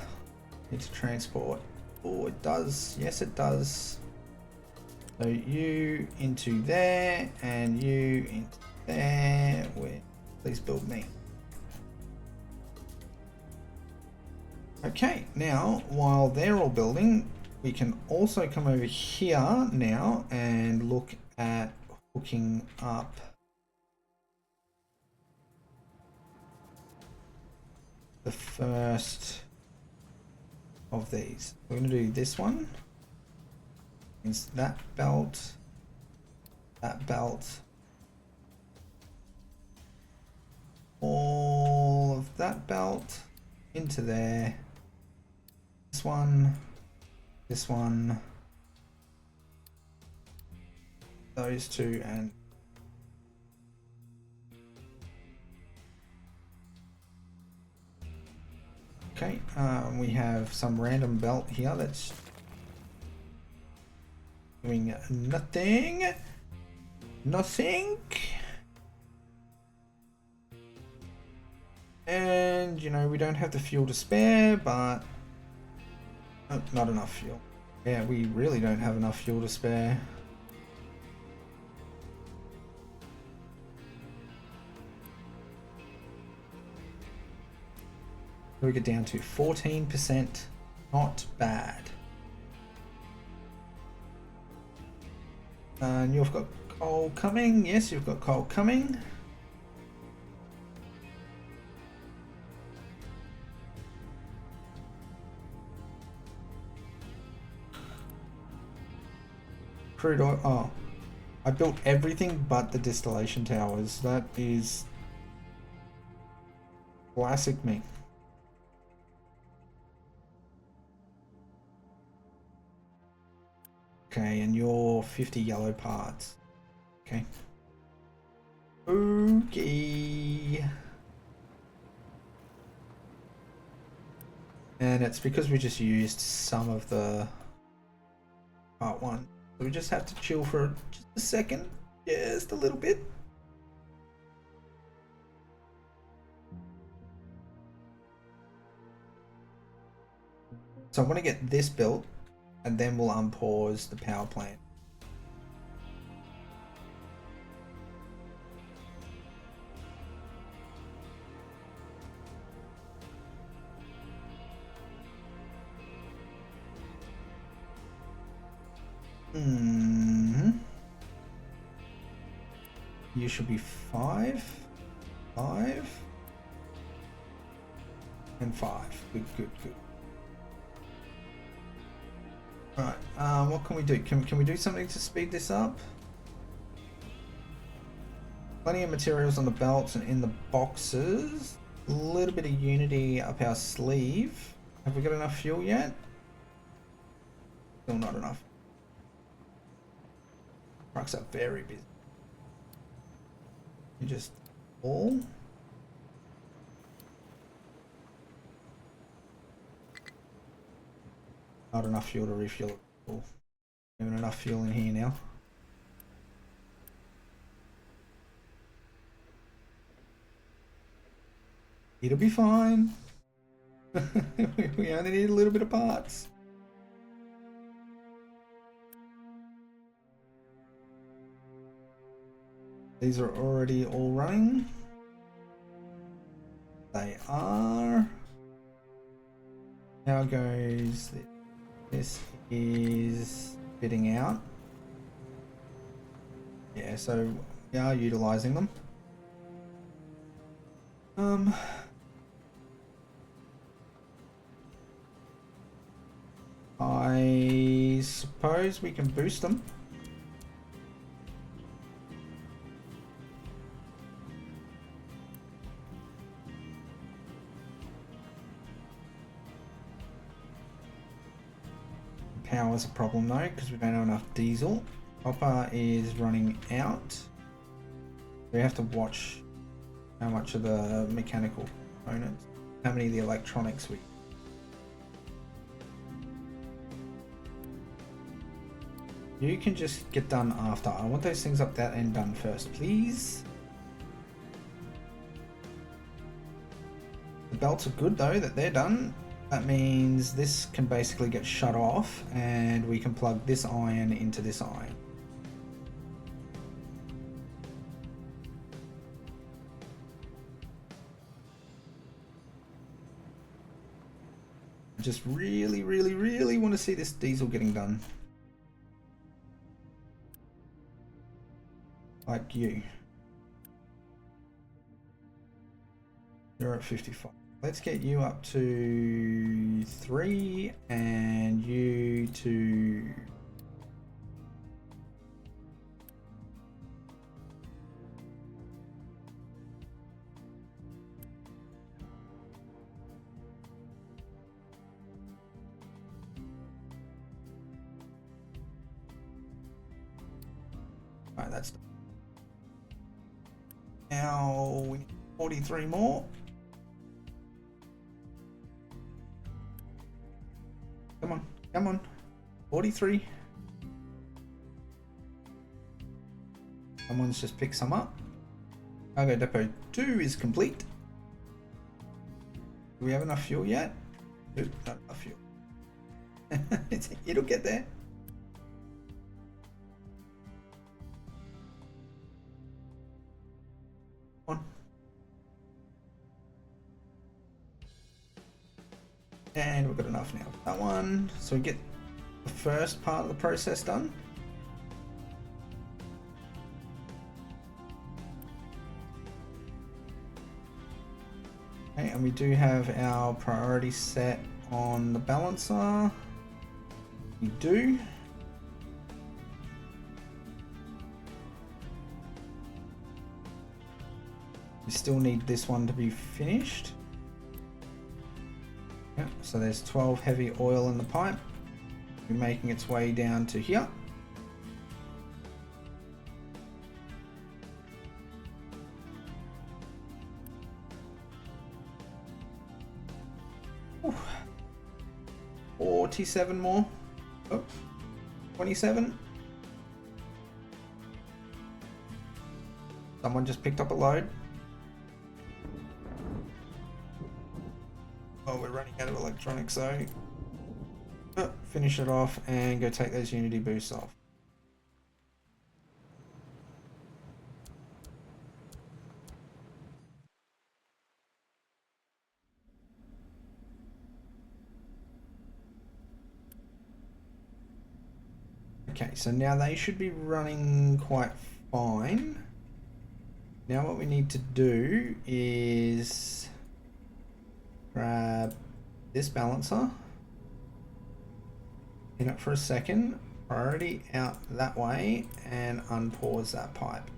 needs transport. Oh, it does. Yes, it does. So you into there and you into there. Please build me. Okay, now while they're all building, we can also come over here now and look at hooking up the first of these. We're going to do this one. It's that belt, all of that belt into there. This one, those two, and okay, we have some random belt here that's doing nothing. And you know, we don't have the fuel to spare, but not enough fuel. Yeah, we really don't have enough fuel to spare. We get down to 14%. Not bad. And you've got coal coming. Yes, you've got coal coming. Crude oil. Oh, I built everything but the distillation towers. That is classic me. Okay, and you're 50 yellow parts. Okay. Okay. And it's because we just used some of the part 1. So we just have to chill for just a second. Just a little bit. So I want to get this built and then we'll unpause the power plant. You should be 5, 5, and 5. Good, good, good. Alright, what can we do? Can we do something to speed this up? Plenty of materials on the belts and in the boxes. A little bit of unity up our sleeve. Have we got enough fuel yet? Still not enough. Trucks are very busy. You just all. Not enough fuel to refuel it. Cool. Even enough fuel in here now. It'll be fine. We only need a little bit of parts. These are already all running. They are. How goes this? This is fitting out. Yeah, so we are utilizing them. I suppose we can boost them. Power's a problem though, because we don't have enough diesel. Copper is running out. We have to watch how much of the mechanical components, how many of the electronics we. You can just get done after. I want those things up that end done first, please. The belts are good though, that they're done. That means this can basically get shut off and we can plug this iron into this iron. I just really, really, really want to see this diesel getting done. Like you. You're at 55. Let's get you up to 3 and you to... Alright, that's done. Now we need 43 more. Come on, come on. 43. Someone's just picked some up. Cargo depot 2 is complete. Do we have enough fuel yet? Nope, not enough fuel. It'll get there. Come on. And we've got enough now for that one. So we get the first part of the process done. Okay, and we do have our priority set on the balancer. We do. We still need this one to be finished. Yep, so there's 12 heavy oil in the pipe. We're making its way down to here. Ooh. 47 more. Oh, 27. Someone just picked up a load. Oh, we're running out of electronics, so finish it off and go take those Unity boosts off. Okay, so now they should be running quite fine. Now what we need to do is grab this balancer, pin it for a second, priority out that way, and unpause that pipe.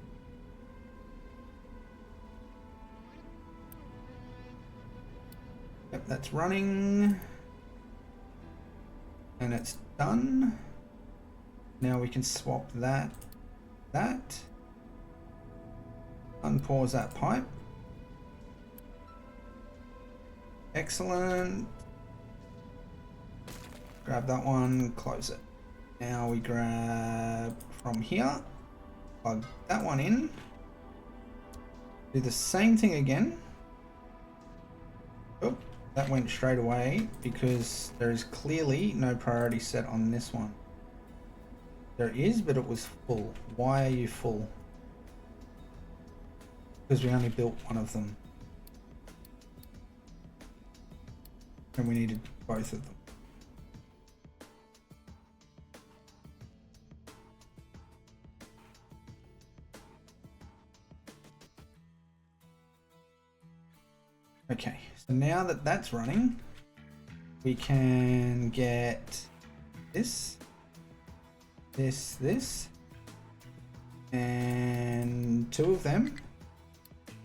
Yep, that's running, and it's done. Now we can swap that, unpause that pipe. Excellent. Grab that one, close it. Now we grab from here, plug that one in, do the same thing again. Oh, that went straight away because there is clearly no priority set on this one. There is, but it was full. Why are you full? Because we only built one of them. And we needed both of them. Okay, so now that that's running, we can get this, and two of them,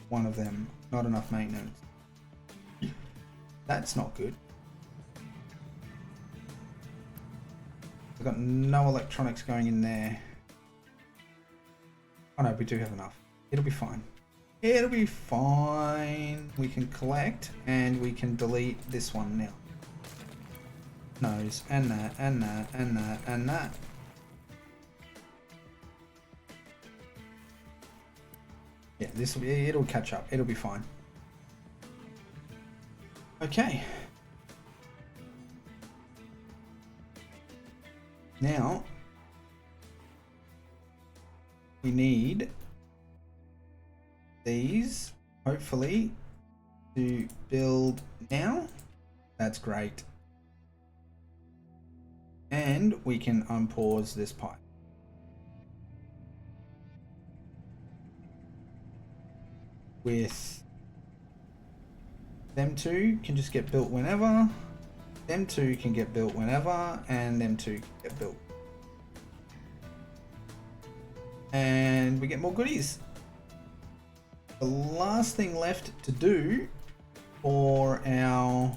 one of them, not enough maintenance. That's not good. We've got no electronics going in there. Oh no, we do have enough. It'll be fine. It'll be fine. We can collect and we can delete this one now. Nose, and that, and that, and that, and that. Yeah, this will be, it'll catch up. It'll be fine. Okay. Now we need these, hopefully, to build now. That's great. And we can unpause this pipe. With them two can just get built whenever, them two can get built whenever, and them two can get built. And we get more goodies. The last thing left to do for our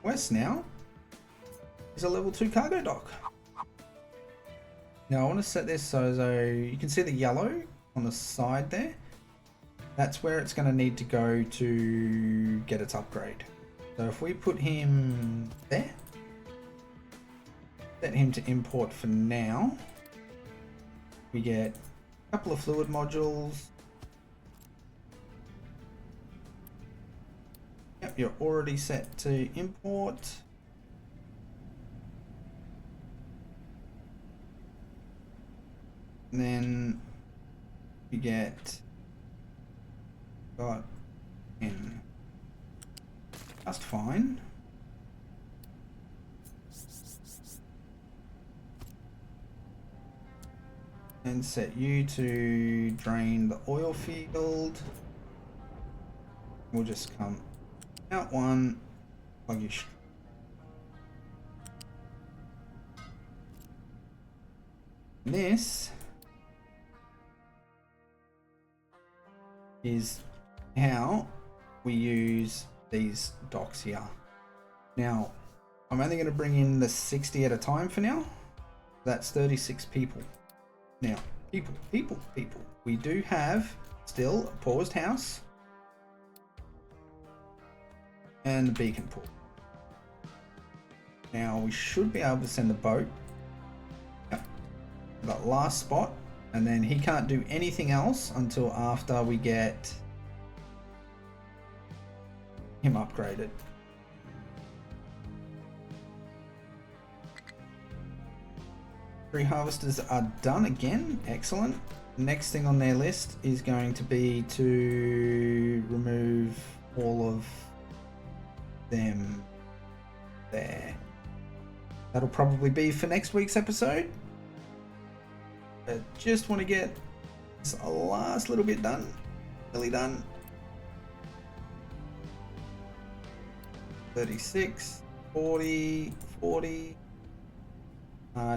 quest now is a level 2 cargo dock. Now I want to set this so you can see the yellow on the side there. That's where it's going to need to go to get its upgrade. So if we put him there, set him to import for now, we get a couple of fluid modules. Yep, you're already set to import. And then you get got in just fine. And set you to drain the oil field. We'll just come out one, plug you straight. This is how we use these docks here. Now, I'm only going to bring in the 60 at a time for now. That's 36 people. Now, people. We do have still a paused house. and the beacon pool. Now we should be able to send the boat. Yep. That last spot, and then he can't do anything else until after we get him upgraded. Three harvesters are done again. Excellent. Next thing on their list is going to be to remove all of them there. That'll probably be for next week's episode. I just want to get this last little bit done. Nearly done. 36, 40, 40.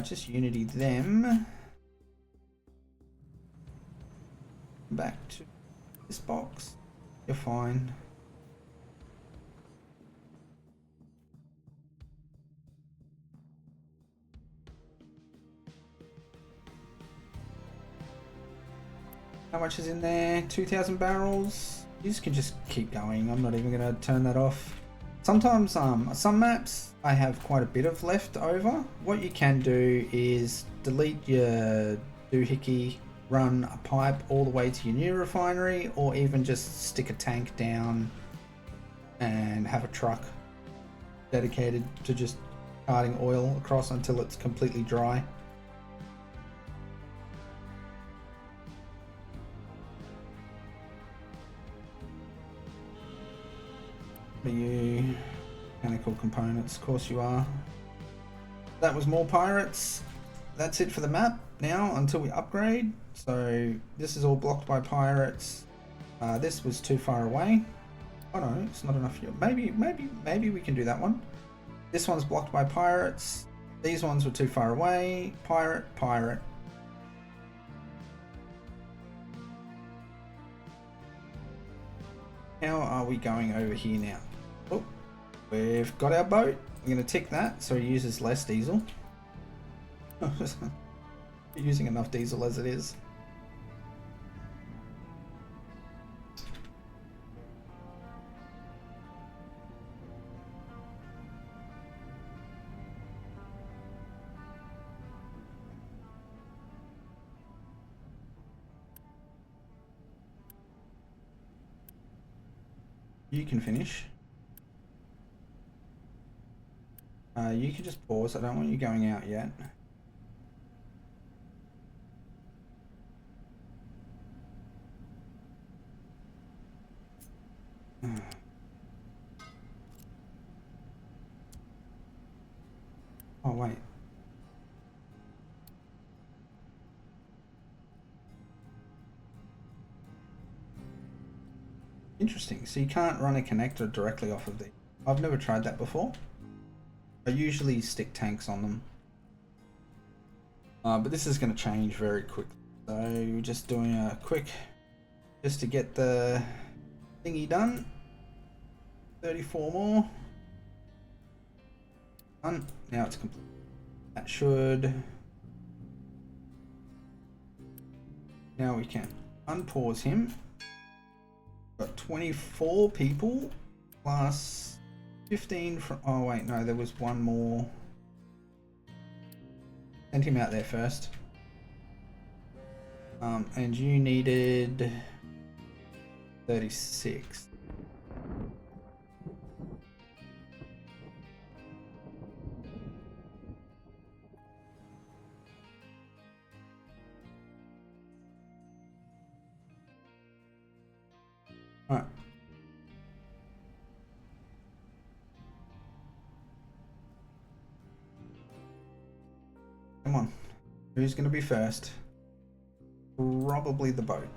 Just unity them. Back to this box. You're fine. How much is in there? 2,000 barrels. You can just keep going. I'm not even going to turn that off. Sometimes, some maps I have quite a bit of left over. What you can do is delete your doohickey, run a pipe all the way to your new refinery, or even just stick a tank down and have a truck dedicated to just carting oil across until it's completely dry. Are you mechanical components? Of course you are. That was more pirates. That's it for the map now until we upgrade. So this is all blocked by pirates. This was too far away. Oh no, it's not enough here. Maybe we can do that one. This one's blocked by pirates. These ones were too far away. Pirate, pirate. How are we going over here now? Oh, we've got our boat. I'm going to tick that so he uses less diesel. Using enough diesel as it is. You can finish. You can just pause. I don't want you going out yet. Oh, wait. Interesting. So you can't run a connector directly off of the... I've never tried that before. I usually stick tanks on them. But this is going to change very quickly. So we're just doing a quick... Just to get the thingy done. 34 more. Done. Now it's complete. That should... Now we can unpause him. Got 24 people plus 15 from... Oh wait, no, there was one more. Send him out there first. And you needed 36. All right. Come on. Who's going to be first? Probably the boat.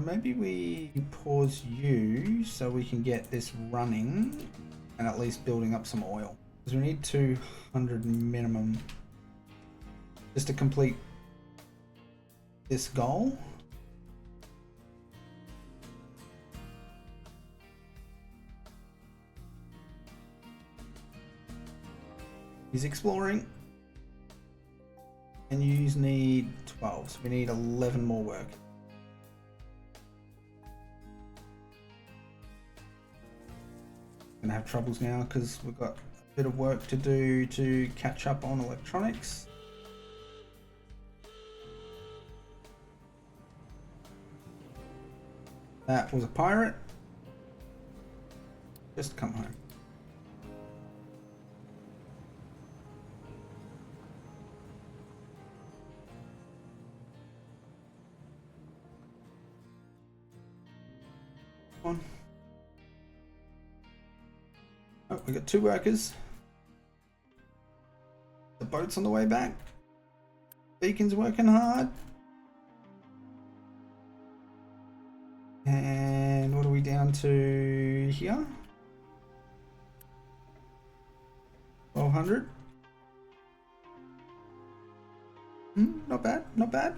Maybe we pause you so we can get this running and at least building up some oil. Because we need 200 minimum just to complete this goal. He's exploring. And you need 12, so we need 11 more work. Gonna have troubles now because we've got a bit of work to do to catch up on electronics. That was a pirate. Just come home. Come on. Oh, we got 2 workers. The boat's on the way back. Beacon's working hard. And what are we down to here? 1200. Not bad, not bad.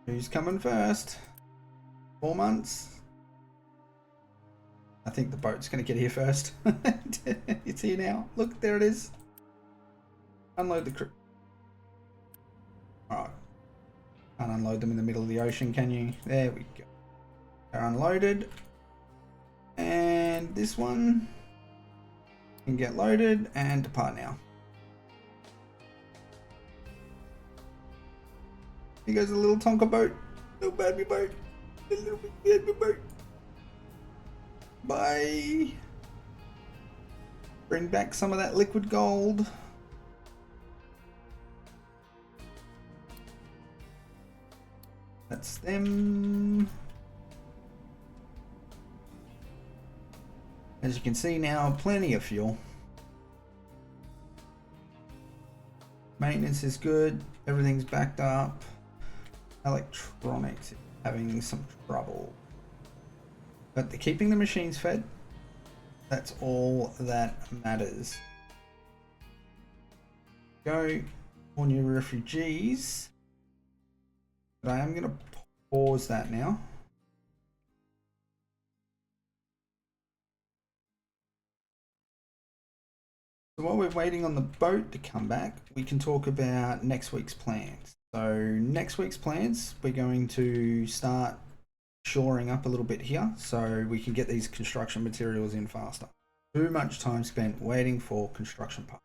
Who's coming first? 4 months. I think the boat's going to get here first. It's here now. Look, there it is. Unload the crew. Alright. Can't unload them in the middle of the ocean, can you? There we go. They're unloaded. And this one can get loaded and depart now. Here goes a little Tonka boat. Little baby boat. A little baby boat. Bye. Bring back some of that liquid gold. That's them. As you can see now, plenty of fuel. Maintenance is good. Everything's backed up. Electronics is having some trouble. But they're keeping the machines fed. That's all that matters. Go on your refugees. But I am going to pause that now. So while we're waiting on the boat to come back, we can talk about next week's plans. So next week's plans, we're going to start shoring up a little bit here so we can get these construction materials in faster. Too much time spent waiting for construction parts.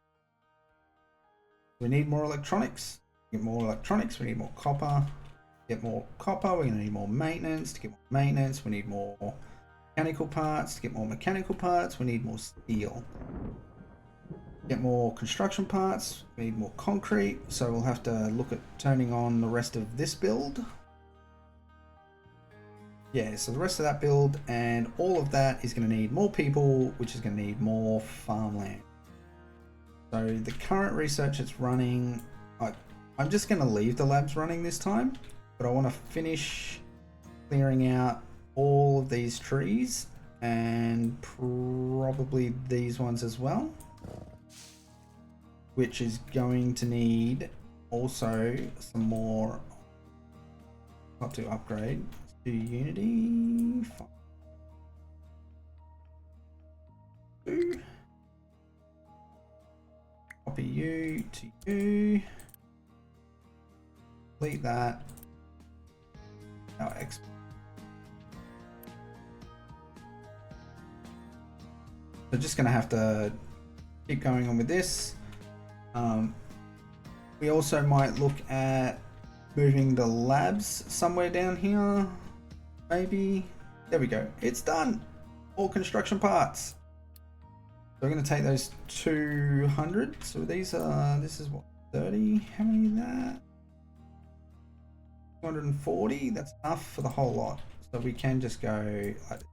We need more electronics. To get more electronics, we need more copper. To get more copper, we're going to need more maintenance. To get more maintenance, we need more mechanical parts. To get more mechanical parts, we need more steel. To get more construction parts, we need more concrete. So we'll have to look at turning on the rest of this build. Yeah, so the rest of that build and all of that is going to need more people, which is going to need more farmland. So the current research that's running, I'm just going to leave the labs running this time, but I want to finish clearing out all of these trees and probably these ones as well, which is going to need also some more, not to upgrade. To Unity 2. Copy you to you. Delete that. Now export. So just gonna have to keep going on with this. We also might look at moving the labs somewhere down here. Maybe. There we go. It's done. All construction parts. So we're going to take those 200. So these are, this is what, 30? How many is that? 240. That's enough for the whole lot. So we can just go like this.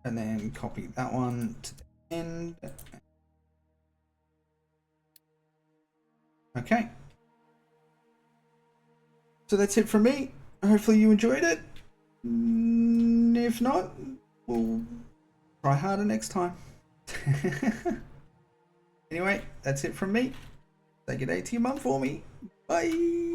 And then copy that one to the end. Okay. So that's it from me. Hopefully you enjoyed it. If not, we'll try harder next time. Anyway, that's it from me. Say good day to your mum for me. Bye.